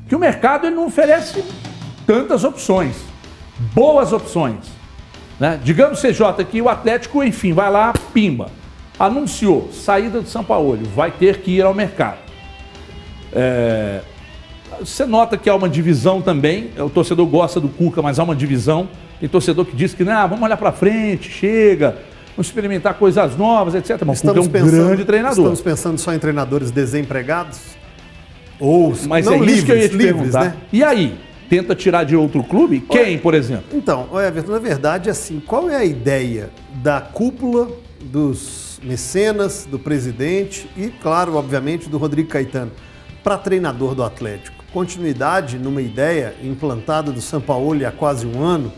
que o mercado ele não oferece tantas opções, boas opções. Né? Digamos, CJ, que o Atlético, enfim, vai lá, pimba. Anunciou saída do Sampaoli, vai ter que ir ao mercado. Você nota que há uma divisão também, o torcedor gosta do Cuca, mas há uma divisão. Tem torcedor que diz que não, vamos olhar para frente, chega, vamos experimentar coisas novas, etc. Mas o Cuca é um grande treinador. Estamos pensando só em treinadores desempregados? Ou mas não é livres, isso que eu ia te livres, perguntar. né? E aí? Tenta tirar de outro clube? Quem, por exemplo? Então, Everton, na verdade, assim, qual é a ideia da cúpula, dos mecenas, do presidente e, claro, obviamente, do Rodrigo Caetano para treinador do Atlético? Continuidade numa ideia implantada do Sampaoli há quase um ano?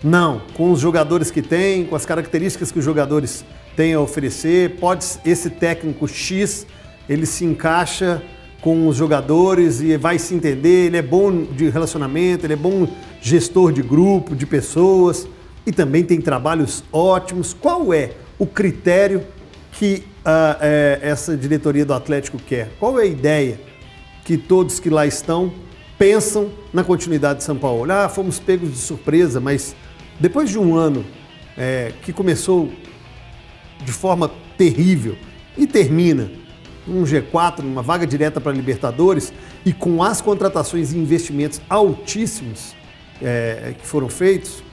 Não. Com os jogadores que tem, com as características que os jogadores têm a oferecer, pode esse técnico X, ele se encaixa com os jogadores e vai se entender, ele é bom de relacionamento, ele é bom gestor de grupo, de pessoas e também tem trabalhos ótimos. Qual é o critério que essa diretoria do Atlético quer? Qual é a ideia que todos que lá estão pensam na continuidade de São Paulo? Fomos pegos de surpresa, mas depois de um ano que começou de forma terrível e termina um G4, uma vaga direta para a Libertadores e com as contratações e investimentos altíssimos que foram feitos,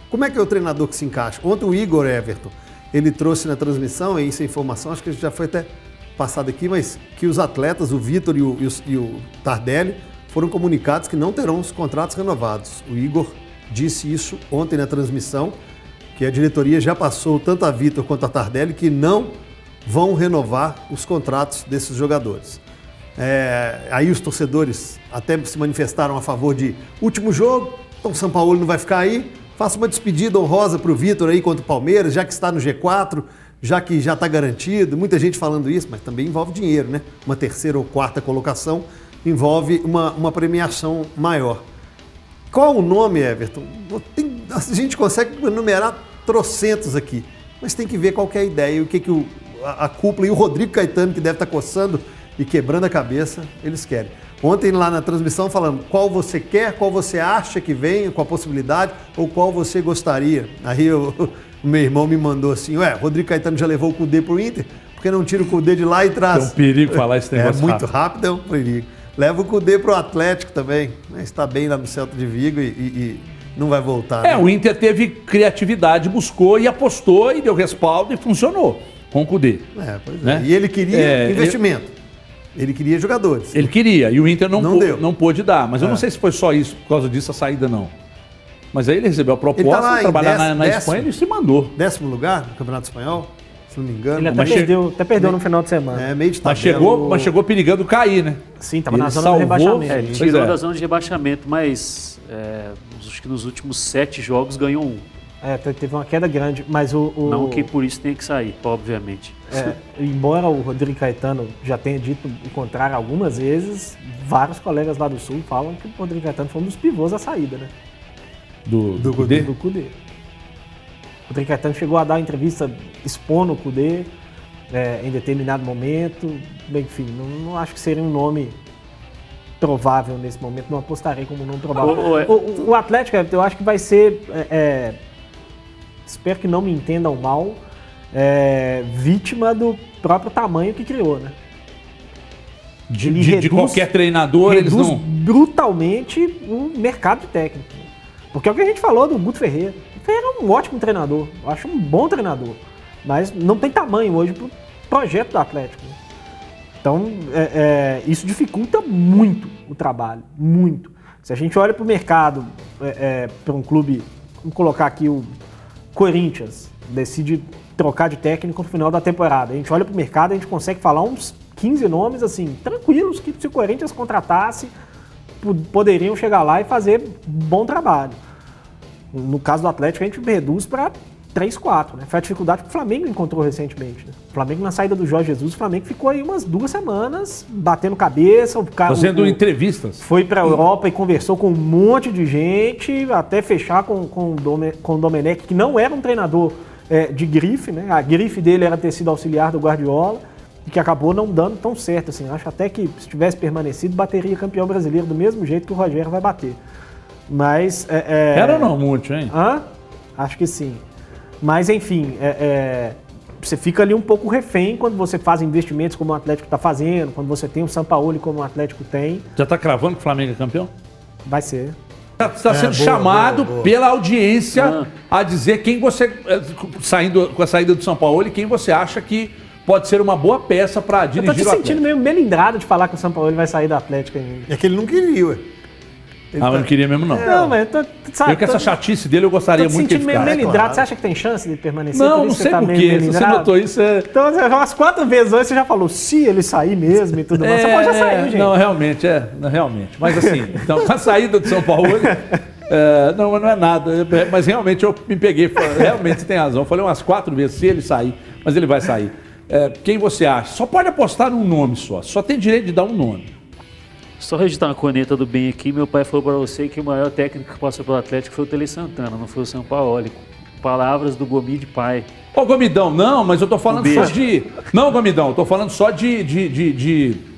como é que é o treinador que se encaixa? Ontem o Igor Everton, ele trouxe na transmissão, essa informação, acho que já foi até passado aqui, mas que os atletas, o Vitor e o Tardelli, foram comunicados que não terão os contratos renovados. O Igor disse isso ontem na transmissão, que a diretoria já passou tanto a Vitor quanto a Tardelli que não vão renovar os contratos desses jogadores. Aí os torcedores até se manifestaram a favor de último jogo, então o São Paulo não vai ficar aí, faça uma despedida honrosa para o Vitor aí contra o Palmeiras, já que está no G4, já que já está garantido, muita gente falando isso, mas também envolve dinheiro, né? Uma terceira ou quarta colocação envolve uma premiação maior. Qual o nome, Everton? A gente consegue enumerar trocentos aqui, mas tem que ver qual que é a ideia e o que a cúpula e o Rodrigo Caetano, que deve estar coçando e quebrando a cabeça, eles querem. Ontem lá na transmissão falando qual você quer, qual você acha que vem, qual a possibilidade ou qual você gostaria. Aí o meu irmão me mandou assim, Rodrigo Caetano já levou o Cudê pro Inter, por que não tira o Cudê de lá e traz? É um perigo falar esse negócio muito rápido, é um perigo. Leva o Cudê pro Atlético também, está bem lá no Celta de Vigo e não vai voltar. Né? O Inter teve criatividade, buscou e apostou e deu respaldo e funcionou com o Cudê. Pois né? E ele queria investimento. Ele queria jogadores. Ele queria, e o Inter não pôde dar. Mas eu não sei se foi só isso, por causa disso, a saída não. Mas aí ele recebeu a proposta de trabalhar na Espanha e ele se mandou. 10º lugar no Campeonato Espanhol, se não me engano. Ele até perdeu no final de semana. Meio de tabela. Mas chegou perigando cair, né? Sim, estava na zona de rebaixamento. Ele tirou da zona de rebaixamento, mas acho que nos últimos 7 jogos ganhou 1. Teve uma queda grande, mas Não que por isso tenha que sair, obviamente. Embora o Rodrigo Caetano já tenha dito o contrário algumas vezes, vários colegas lá do Sul falam que o Rodrigo Caetano foi um dos pivôs da saída, né? Do Cudê? Do Cudê. O Rodrigo Caetano chegou a dar uma entrevista expondo o Cudê em determinado momento. Enfim, não acho que seria um nome provável nesse momento, não apostarei como nome provável. O Atlético, eu acho que vai ser... espero que não me entendam mal, vítima do próprio tamanho que criou, né? De qualquer treinador, eles não... brutalmente o mercado técnico. Porque é o que a gente falou do Guto Ferreira. O Ferreira é um ótimo treinador, eu acho um bom treinador, mas não tem tamanho hoje para o projeto do Atlético. Então, isso dificulta muito o trabalho, muito. Se a gente olha para o mercado, para um clube, vamos colocar aqui o Corinthians, decide trocar de técnico no final da temporada. A gente olha para o mercado, a gente consegue falar uns 15 nomes assim, tranquilos, que se o Corinthians contratasse, poderiam chegar lá e fazer bom trabalho. No caso do Atlético, a gente reduz para 3, 4. Né? Foi a dificuldade que o Flamengo encontrou recentemente. Né? O Flamengo, na saída do Jorge Jesus, o Flamengo ficou aí umas 2 semanas batendo cabeça. Fazendo entrevistas. Foi para a Europa e conversou com um monte de gente, até fechar com o Domenech, que não era um treinador de grife. Né? A grife dele era ter sido auxiliar do Guardiola. e que acabou não dando tão certo assim. Acho até que se tivesse permanecido, bateria campeão brasileiro do mesmo jeito que o Rogério vai bater. Mas... Era ou não muito, hein? Hã? Acho que sim. Mas, enfim, você fica ali um pouco refém quando você faz investimentos como o Atlético está fazendo, quando você tem o Sampaoli como o Atlético tem. Já tá cravando que o Flamengo é campeão? Vai ser. Está sendo boa, chamado boa. pela audiência a dizer quem você, com a saída do São Paulo, quem você acha que pode ser uma boa peça para Eu tô dirigir te o Atlético. sentindo meio melindrado de falar que o Sampaoli vai sair do Atlético ainda. É que ele não queria, ué. Ele Ah, mas não queria mesmo, não. Não, mas sabe, Eu com essa chatice dele, eu gostaria tô te muito que ele sentindo meio ficasse. melindrado. claro. Você acha que tem chance de permanecer? Não, Por não isso sei tá por meio quê. Se você melindrado? notou isso, Então, umas 4 vezes hoje você já falou, se ele sair mesmo e tudo mais. Você pode já sair, gente. Não, realmente, realmente. Mas assim, então, com a saída do São Paulo, não, mas não é nada. Mas realmente eu me peguei, realmente você tem razão. Eu falei umas 4 vezes, se ele sair, mas ele vai sair. Quem você acha? Só pode apostar num nome só tem direito de dar um nome. Só registrar uma corneta do bem aqui, meu pai falou para você que o maior técnico que passou pelo Atlético foi o Tele Santana, não foi o Sampaoli. Palavras do Gomi de pai. Ô, Gomidão, não, mas eu tô falando Um só beijo. de... Não, Gomidão, eu tô falando só de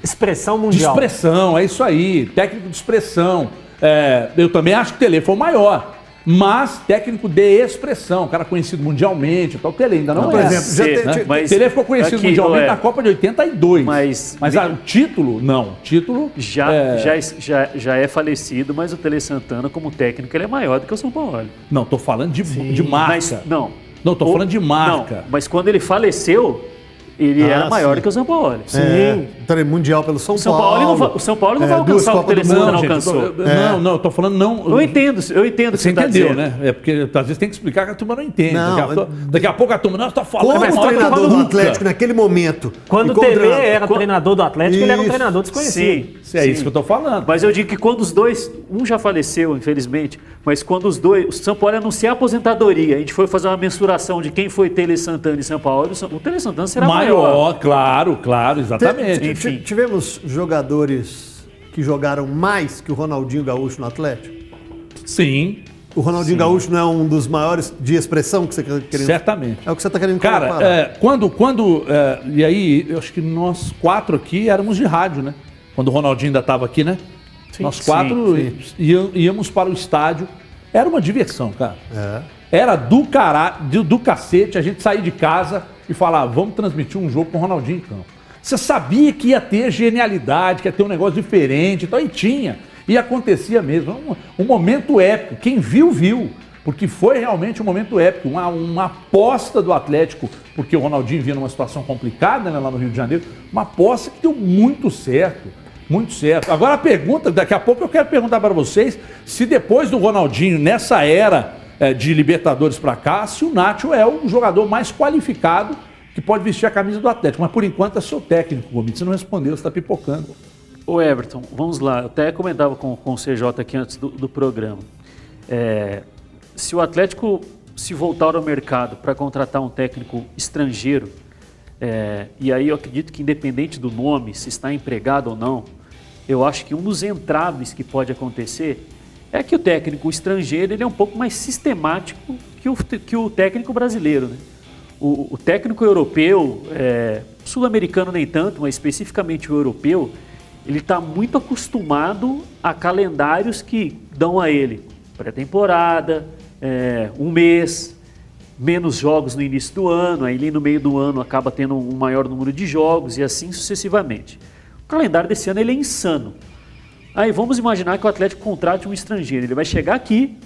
Expressão de mundial. expressão, é isso aí, técnico de expressão. Eu também acho que o Tele foi o maior, mas técnico de expressão, cara conhecido mundialmente, então o Tele ainda não, Por é. exemplo, já tem- O mas Tele ficou conhecido aqui, mundialmente na Copa de 82. Mas- O título, não. O título... Já é falecido, mas o Tele Santana, como técnico, ele é maior do que o São Paulo. Não, tô falando de marca. Mas, Não, tô falando de marca. Não, mas quando ele faleceu, ele era maior sim. do que o São Paulo. Sim. Mundial pelo São O São Paulo. Paulo não vai duas alcançar o que o Copas Tele do Mundo. Santana Não, gente, alcançou. eu tô falando não... Eu entendo o que Você você tá entendeu, dizendo. né? É porque às vezes tem que explicar que a turma não entende. Não, Daqui a pouco a turma, não, você tá falando... Como mas não, treinador eu tô do falando Atlético naquele momento. Quando e o como Tele treinador- era treinador do Atlético, ele era um Isso. treinador desconhecido. Sim, É isso que eu tô falando. Mas eu digo que quando os dois, um já faleceu, infelizmente, mas quando os dois, o São Paulo anunciou a aposentadoria, a gente foi fazer uma mensuração de quem foi Tele Santana e São Paulo, o Tele Santana será maior. Claro, exatamente. Enfim. Tivemos jogadores que jogaram mais que o Ronaldinho Gaúcho no Atlético? Sim, O Ronaldinho Gaúcho não é um dos maiores de expressão que você está querendo... certamente. É o que você está querendo Cara, comparar. e aí, eu acho que nós 4 aqui éramos de rádio, né? Quando o Ronaldinho ainda estava aqui, né? Nós 4 íamos para o estádio. Era uma diversão, cara. Era do cacete a gente sair de casa e falar, vamos transmitir um jogo com o Ronaldinho em campo. Você sabia que ia ter genialidade, que ia ter um negócio diferente, então, e tinha. E acontecia mesmo. Um momento épico. Quem viu, viu. Porque foi realmente um momento épico. Uma aposta do Atlético, porque o Ronaldinho vinha numa situação complicada, né, lá no Rio de Janeiro. Uma aposta que deu muito certo. Muito certo. Agora a pergunta, daqui a pouco eu quero perguntar para vocês se depois do Ronaldinho, nessa era de Libertadores para cá, se o Nacho é o jogador mais qualificado que pode vestir a camisa do Atlético. Mas por enquanto é seu técnico, Gomes. Você não respondeu, você está pipocando. Ô Everton, vamos lá. Eu até comentava com o CJ aqui antes do programa. Se o Atlético se voltar ao mercado para contratar um técnico estrangeiro, e aí eu acredito que independente do nome, se está empregado ou não, eu acho que um dos entraves que pode acontecer é que o técnico estrangeiro ele é um pouco mais sistemático que o técnico brasileiro, né? O técnico europeu, sul-americano nem tanto, mas especificamente o europeu, ele está muito acostumado a calendários que dão a ele pré-temporada, um mês, menos jogos no início do ano, aí no meio do ano acaba tendo um maior número de jogos e assim sucessivamente. O calendário desse ano ele é insano. Aí vamos imaginar que o Atlético contrate um estrangeiro, ele vai chegar aqui,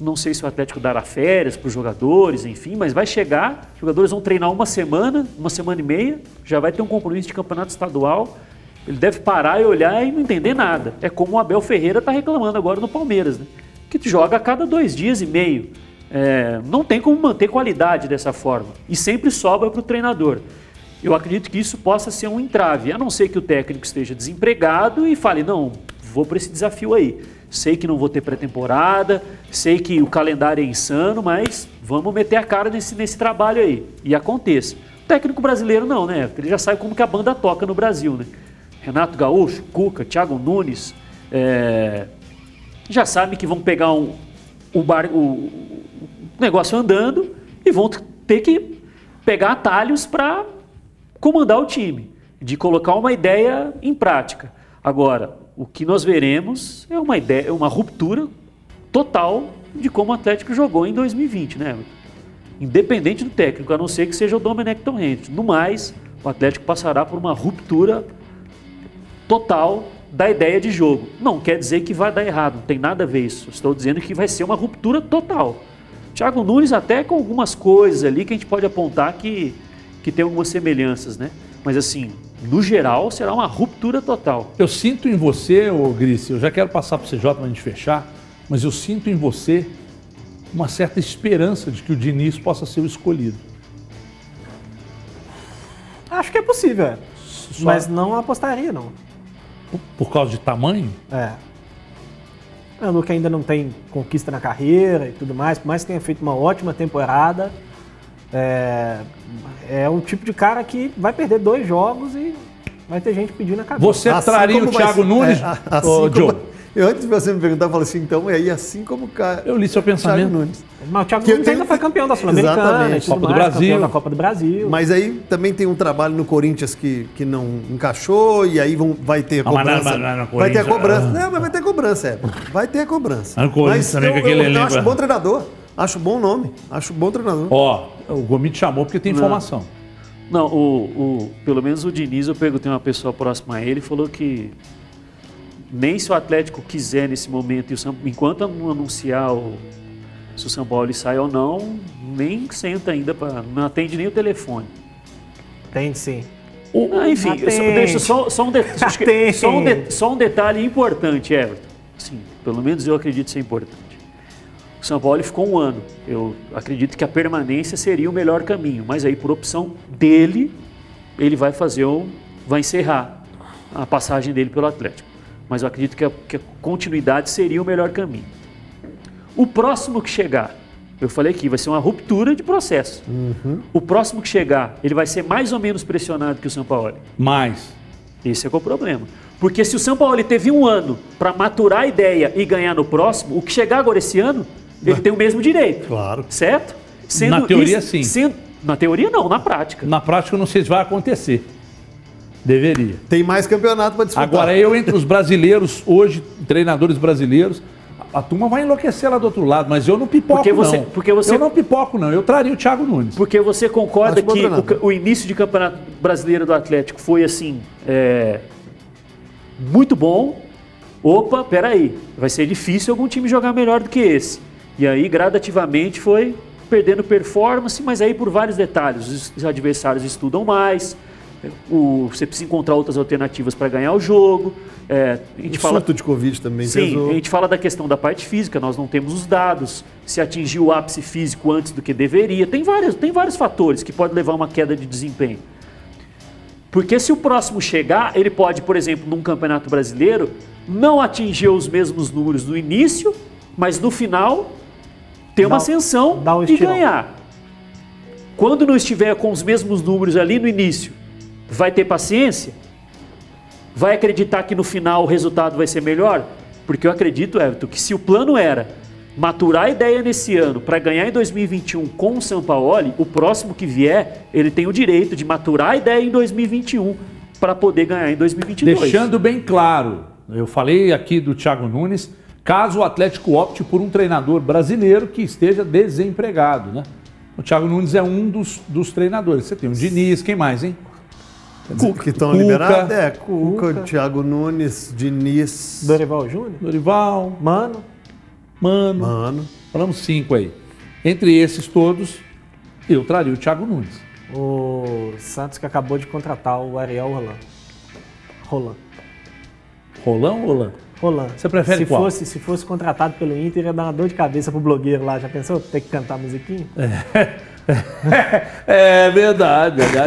não sei se o Atlético dará férias para os jogadores, enfim, mas vai chegar, os jogadores vão treinar uma semana e meia, já vai ter um compromisso de campeonato estadual, ele deve parar e olhar e não entender nada. É como o Abel Ferreira está reclamando agora no Palmeiras, né? Que joga a cada 2 dias e meio. Não tem como manter qualidade dessa forma. E sempre sobra para o treinador. Eu acredito que isso possa ser um entrave, a não ser que o técnico esteja desempregado e fale, não, vou para esse desafio aí. Sei que não vou ter pré-temporada, sei que o calendário é insano, mas vamos meter a cara nesse trabalho aí. E aconteça. O técnico brasileiro não, né? Ele já sabe como que a banda toca no Brasil, né? Renato Gaúcho, Cuca, Thiago Nunes, já sabe que vão pegar o negócio andando e vão ter que pegar atalhos para comandar o time, de colocar uma ideia em prática. Agora, o que nós veremos é uma ruptura total de como o Atlético jogou em 2020, né? Independente do técnico, a não ser que seja o Domenech Torrente. No mais, o Atlético passará por uma ruptura total da ideia de jogo. Não quer dizer que vai dar errado, não tem nada a ver isso. Estou dizendo que vai ser uma ruptura total. Thiago Nunes até com algumas coisas ali que a gente pode apontar que tem algumas semelhanças, né? Mas assim, no geral, será uma ruptura total. Eu sinto em você, ô Gris, eu já quero passar para o CJ para a gente fechar, mas eu sinto em você uma certa esperança de que o Diniz possa ser o escolhido. Acho que é possível, mas não apostaria, não. Por causa de tamanho? O Luca ainda não tem conquista na carreira e tudo mais, por mais que tenha feito uma ótima temporada, é o tipo de cara que vai perder 2 jogos e vai ter gente pedindo a cabeça. Você traria o Thiago Nunes, Joe? Eu, antes de você me perguntar, eu falei assim, então, e aí assim como o cara... Eu li seu pensamento. Thiago Nunes. Mas o Thiago Nunes ainda foi campeão da Sul-Americana, Copa do Brasil. campeão da Copa do Brasil. Mas aí também tem um trabalho no Corinthians que não encaixou, e aí vai ter a cobrança. Vai ter a cobrança. Não, mas vai ter cobrança, Vai ter a cobrança. No Corinthians também, com aquele elenco. Eu acho bom treinador. Acho bom nome. Acho bom treinador. Ó, o Gomes te chamou porque tem informação. Não, pelo menos o Diniz, eu perguntei uma pessoa próxima a ele, falou que nem se o Atlético quiser nesse momento, enquanto não anunciar se o São Paulo sai ou não, nem senta ainda, não atende nem o telefone. Tem sim. Enfim, deixa só um detalhe importante, Everton. Sim, pelo menos eu acredito ser importante. O São Paulo ficou 1 ano. Eu acredito que a permanência seria o melhor caminho, mas aí por opção dele, ele vai encerrar a passagem dele pelo Atlético. Mas eu acredito que a continuidade seria o melhor caminho. O próximo que chegar, eu falei aqui, vai ser uma ruptura de processo. O próximo que chegar, ele vai ser mais ou menos pressionado que o São Paulo? Mais. Esse é o problema. Porque se o São Paulo teve 1 ano para maturar a ideia e ganhar no próximo, o que chegar agora esse ano, ele tem o mesmo direito. Claro. Certo? Na teoria, sim. Na teoria, não. Na prática. Na prática, eu não sei se vai acontecer. Deveria. Tem mais campeonato para disputar. Agora, entre os brasileiros, hoje, treinadores brasileiros, a turma vai enlouquecer lá do outro lado, mas eu não pipoco, Eu não pipoco, não. Eu traria o Thiago Nunes. Porque você concorda que o início de campeonato brasileiro do Atlético foi, assim, muito bom. Opa, peraí, vai ser difícil algum time jogar melhor do que esse. E aí, gradativamente, foi perdendo performance, mas aí por vários detalhes. Os adversários estudam mais, você precisa encontrar outras alternativas para ganhar o jogo. Surto de Covid também pesou. A gente fala da questão da parte física, nós não temos os dados, se atingiu o ápice físico antes do que deveria. Tem vários fatores que podem levar a uma queda de desempenho. Porque se o próximo chegar, ele pode, por exemplo, num campeonato brasileiro, não atingir os mesmos números no início, mas no final ter uma ascensão e ganhar. Quando não estiver com os mesmos números ali no início, vai ter paciência? Vai acreditar que no final o resultado vai ser melhor? Porque eu acredito, Everton, que se o plano era maturar a ideia nesse ano para ganhar em 2021 com o Sampaoli, o próximo que vier, ele tem o direito de maturar a ideia em 2021 para poder ganhar em 2022. Deixando bem claro, eu falei aqui do Thiago Nunes, caso o Atlético opte por um treinador brasileiro que esteja desempregado, né? O Thiago Nunes é um dos treinadores. Você tem o Diniz, quem mais, hein? Que estão liberados? Cuca, Thiago Nunes, Diniz... Dorival Júnior? Dorival. Mano. Falamos 5 aí. Entre esses todos, eu traria o Thiago Nunes. O Santos que acabou de contratar o Ariel Roland. Rolão ou Roland? Roland. Você prefere qual? Se fosse contratado pelo Inter, ia dar uma dor de cabeça pro blogueiro lá. Já pensou ter que cantar musiquinha? É verdade.